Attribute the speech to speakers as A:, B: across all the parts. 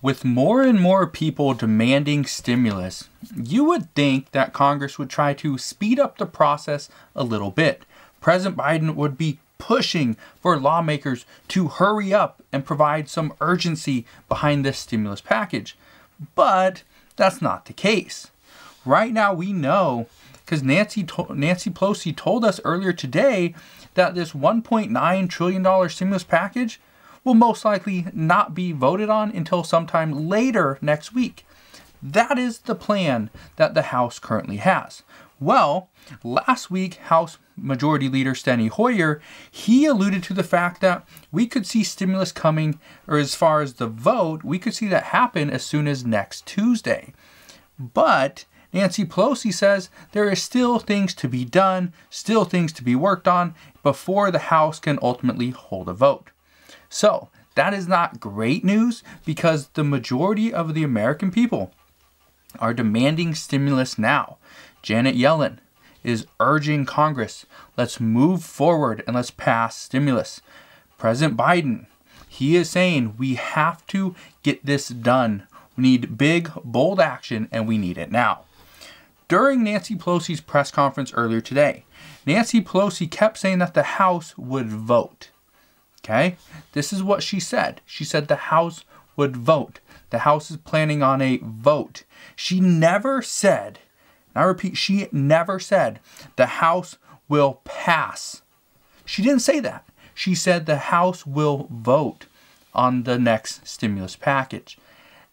A: With more and more people demanding stimulus, you would think that Congress would try to speed up the process a little bit. President Biden would be pushing for lawmakers to hurry up and provide some urgency behind this stimulus package. But that's not the case. Right now we know, because Nancy Pelosi told us earlier today that this $1.9 trillion stimulus package will most likely not be voted on until sometime later next week. That is the plan that the House currently has. Well, last week, House Majority Leader Steny Hoyer, he alluded to the fact that we could see stimulus coming, or as far as the vote, we could see that happen as soon as next Tuesday. But Nancy Pelosi says there is still things to be done, still things to be worked on before the House can ultimately hold a vote. So that is not great news because the majority of the American people are demanding stimulus now. Janet Yellen is urging Congress, let's move forward and let's pass stimulus. President Biden, he is saying we have to get this done. We need big, bold action and we need it now. During Nancy Pelosi's press conference earlier today, Nancy Pelosi kept saying that the House would vote. Okay, this is what she said. She said the House would vote. The House is planning on a vote. She never said, and I repeat, she never said the House will pass. She didn't say that. She said the House will vote on the next stimulus package.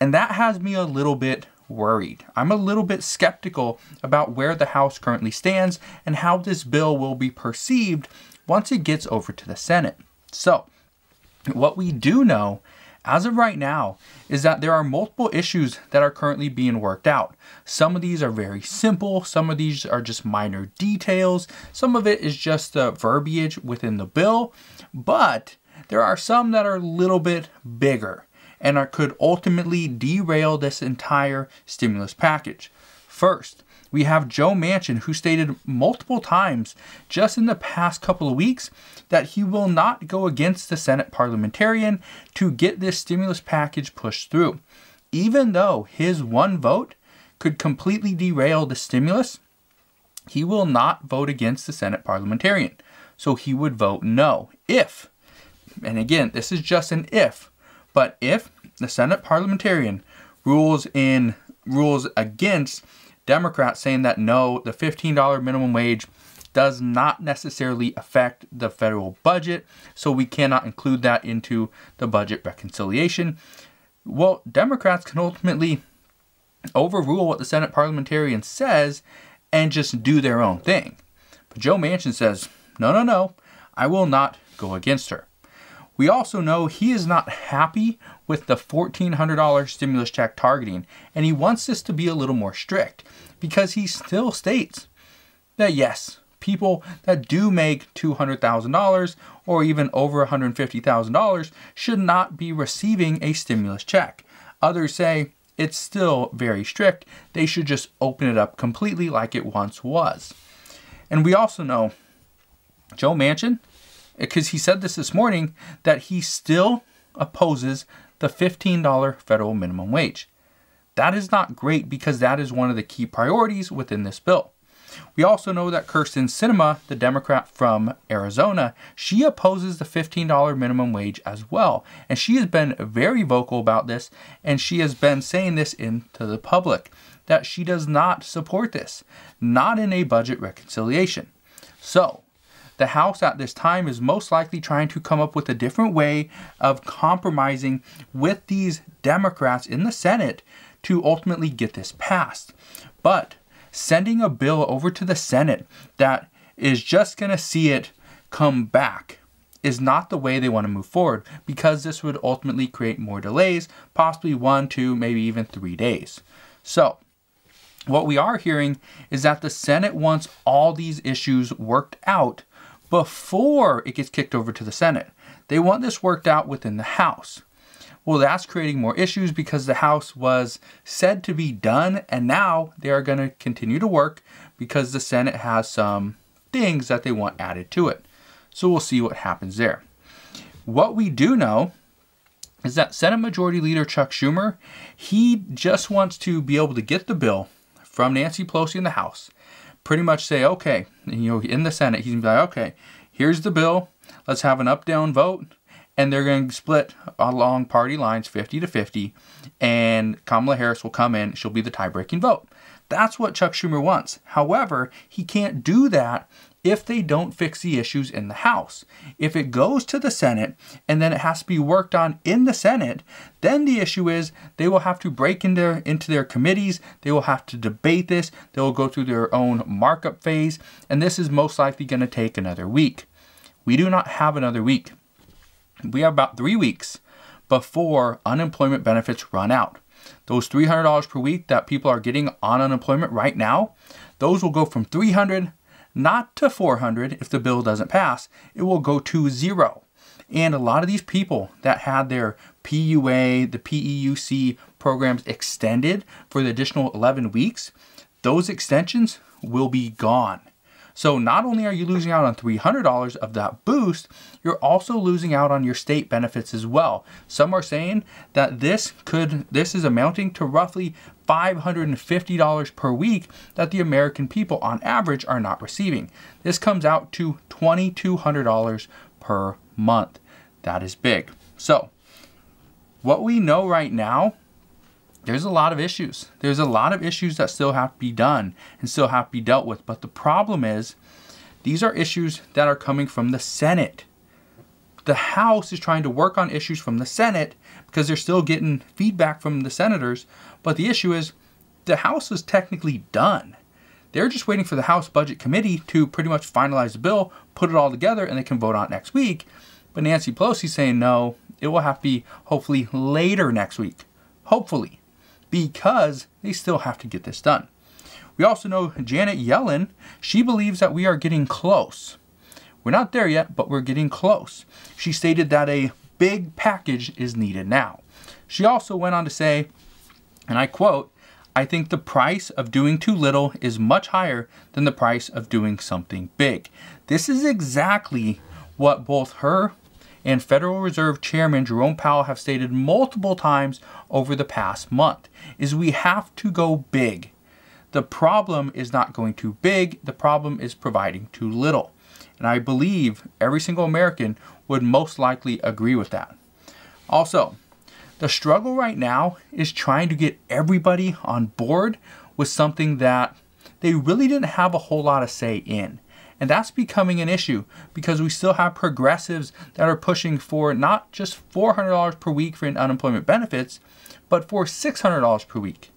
A: And that has me a little bit worried. I'm a little bit skeptical about where the House currently stands and how this bill will be perceived once it gets over to the Senate. So, what we do know as of right now is that there are multiple issues that are currently being worked out. Some of these are very simple. Some of these are just minor details. Some of it is just the verbiage within the bill. But there are some that are a little bit bigger and could ultimately derail this entire stimulus package. First, we have Joe Manchin, who stated multiple times just in the past couple of weeks that he will not go against the Senate parliamentarian to get this stimulus package pushed through. Even though his one vote could completely derail the stimulus, he will not vote against the Senate parliamentarian. So he would vote no. If, and again, this is just an if, but if the Senate parliamentarian rules against Democrats saying that no, the $15 minimum wage does not necessarily affect the federal budget, so we cannot include that into the budget reconciliation. Well, Democrats can ultimately overrule what the Senate parliamentarian says and just do their own thing. But Joe Manchin says, no, I will not go against her. We also know he is not happy with the $1,400 stimulus check targeting, and he wants this to be a little more strict because he still states that yes, people that do make $200,000 or even over $150,000 should not be receiving a stimulus check. Others say it's still very strict. They should just open it up completely like it once was. And we also know Joe Manchin, because he said this morning, that he still opposes the $15 federal minimum wage. That is not great because that is one of the key priorities within this bill. We also know that Kyrsten Sinema, the Democrat from Arizona, she opposes the $15 minimum wage as well. And she has been very vocal about this, and she has been saying this into the public, that she does not support this, not in a budget reconciliation. So, the House at this time is most likely trying to come up with a different way of compromising with these Democrats in the Senate to ultimately get this passed. But sending a bill over to the Senate that is just going to see it come back is not the way they want to move forward, because this would ultimately create more delays, possibly 1, 2, maybe even 3 days. So, what we are hearing is that the Senate wants all these issues worked out before it gets kicked over to the Senate. They want this worked out within the House. Well, that's creating more issues because the House was said to be done, and now they are going to continue to work because the Senate has some things that they want added to it. So we'll see what happens there. What we do know is that Senate Majority Leader Chuck Schumer, he just wants to be able to get the bill from Nancy Pelosi in the House, pretty much say, okay, in the Senate, he's going to be like, okay, here's the bill, let's have an up-down vote, and they're going to split along party lines 50-50, and Kamala Harris will come in, she'll be the tie-breaking vote. That's what Chuck Schumer wants. However, he can't do that if they don't fix the issues in the House. If it goes to the Senate and then it has to be worked on in the Senate, then the issue is they will have to break into their committees, they will have to debate this, they will go through their own markup phase, and this is most likely going to take another week. We do not have another week. We have about 3 weeks before unemployment benefits run out. Those $300 per week that people are getting on unemployment right now, those will go from $300 not to $400 if the bill doesn't pass. It will go to $0. And a lot of these people that had their PUA, the PEUC programs extended for the additional 11 weeks, those extensions will be gone. So not only are you losing out on $300 of that boost, you're also losing out on your state benefits as well. Some are saying that this is amounting to roughly $550 per week that the American people on average are not receiving. This comes out to $2,200 per month. That is big. So what we know right now, there's a lot of issues. There's a lot of issues that still have to be done and still have to be dealt with. But the problem is, these are issues that are coming from the Senate. The House is trying to work on issues from the Senate because they're still getting feedback from the senators. But the issue is, the House is technically done. They're just waiting for the House Budget Committee to pretty much finalize the bill, put it all together, and they can vote on it next week. But Nancy Pelosi's saying no, it will have to be hopefully later next week. Hopefully. Because they still have to get this done. We also know Janet Yellen, she believes that we are getting close. We're not there yet, but we're getting close. She stated that a big package is needed now. She also went on to say, and I quote, "I think the price of doing too little is much higher than the price of doing something big." This is exactly what both her and Federal Reserve Chairman Jerome Powell have stated multiple times over the past month, is we have to go big. The problem is not going too big, the problem is providing too little. And I believe every single American would most likely agree with that. Also, the struggle right now is trying to get everybody on board with something that they really didn't have a whole lot of say in. And that's becoming an issue because we still have progressives that are pushing for not just $400 per week for unemployment benefits, but for $600 per week.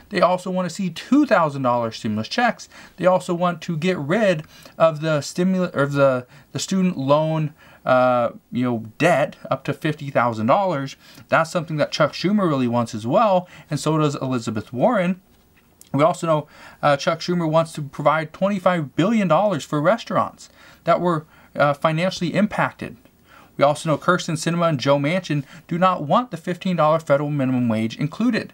A: They also want to see $2,000 stimulus checks. They also want to get rid of the student loan debt up to $50,000. That's something that Chuck Schumer really wants as well, and so does Elizabeth Warren. We also know Chuck Schumer wants to provide $25 billion for restaurants that were financially impacted. We also know Kyrsten Sinema and Joe Manchin do not want the $15 federal minimum wage included.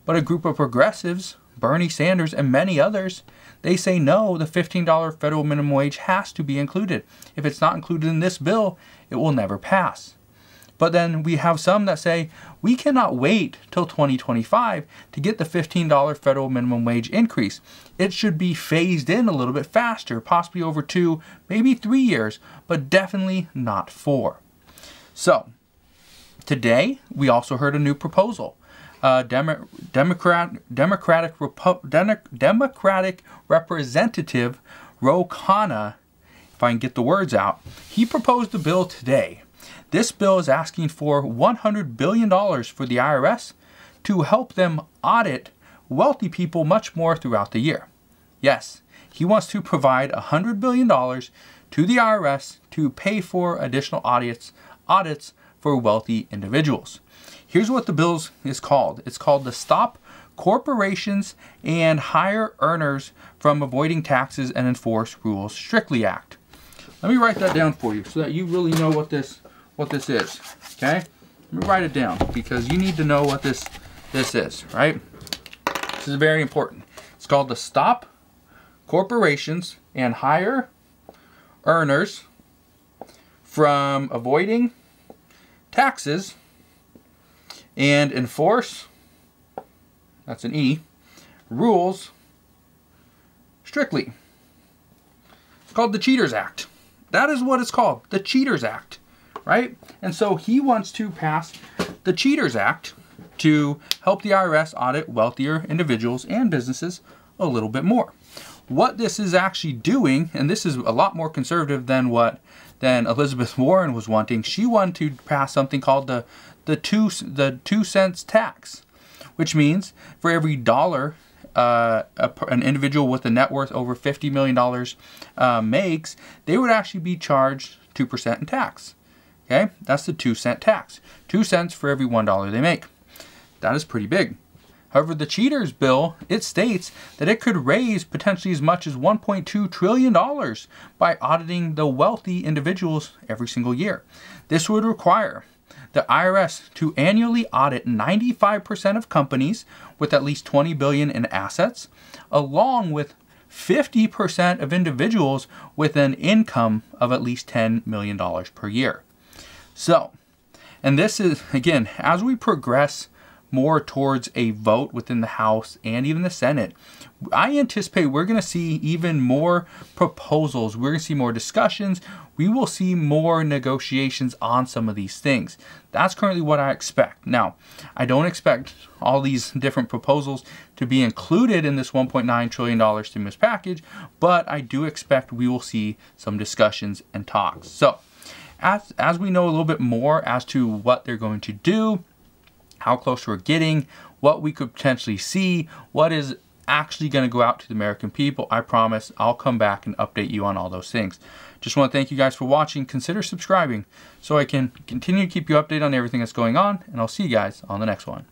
A: But a group of progressives, Bernie Sanders and many others, they say no, the $15 federal minimum wage has to be included. If it's not included in this bill, it will never pass. But then we have some that say we cannot wait till 2025 to get the $15 federal minimum wage increase. It should be phased in a little bit faster, possibly over 2, maybe 3 years, but definitely not 4. So today we also heard a new proposal. Democratic Representative Ro Khanna, if I can get the words out, he proposed a bill today. This bill is asking for $100 billion for the IRS to help them audit wealthy people much more throughout the year. Yes, he wants to provide $100 billion to the IRS to pay for additional audits for wealthy individuals. Here's what the bill is called. It's called the Stop Corporations and Higher Earners from Avoiding Taxes and Enforce Rules Strictly Act. Let me write that down for you so that you really know what this is. Okay? Let me write it down because you need to know what this is, right? This is very important. It's called the Stop Corporations and Higher Earners from Avoiding Taxes and enforce, that's an E, rules strictly. It's called the Cheaters Act. That is what it's called, the Cheaters Act, right? And so he wants to pass the Cheaters Act to help the IRS audit wealthier individuals and businesses a little bit more. What this is actually doing, and this is a lot more conservative than Elizabeth Warren was wanting. She wanted to pass something called the 2 cents tax, which means for every dollar an individual with a net worth over $50 million makes, they would actually be charged 2% in tax. Okay, that's the 2 cent tax. 2 cents for every $1 they make. That is pretty big. However, the Cheaters bill, it states that it could raise potentially as much as $1.2 trillion by auditing the wealthy individuals every single year. This would require the IRS to annually audit 95% of companies with at least $20 billion in assets, along with 50% of individuals with an income of at least $10 million per year. So, and this is, again, as we progress more towards a vote within the House and even the Senate, I anticipate we're going to see even more proposals. We're going to see more discussions. We will see more negotiations on some of these things. That's currently what I expect. Now, I don't expect all these different proposals to be included in this $1.9 trillion stimulus package, but I do expect we will see some discussions and talks. So, as we know a little bit more as to what they're going to do, how close we're getting, what we could potentially see, what is actually going to go out to the American people, I promise I'll come back and update you on all those things. Just want to thank you guys for watching. Consider subscribing so I can continue to keep you updated on everything that's going on, and I'll see you guys on the next one.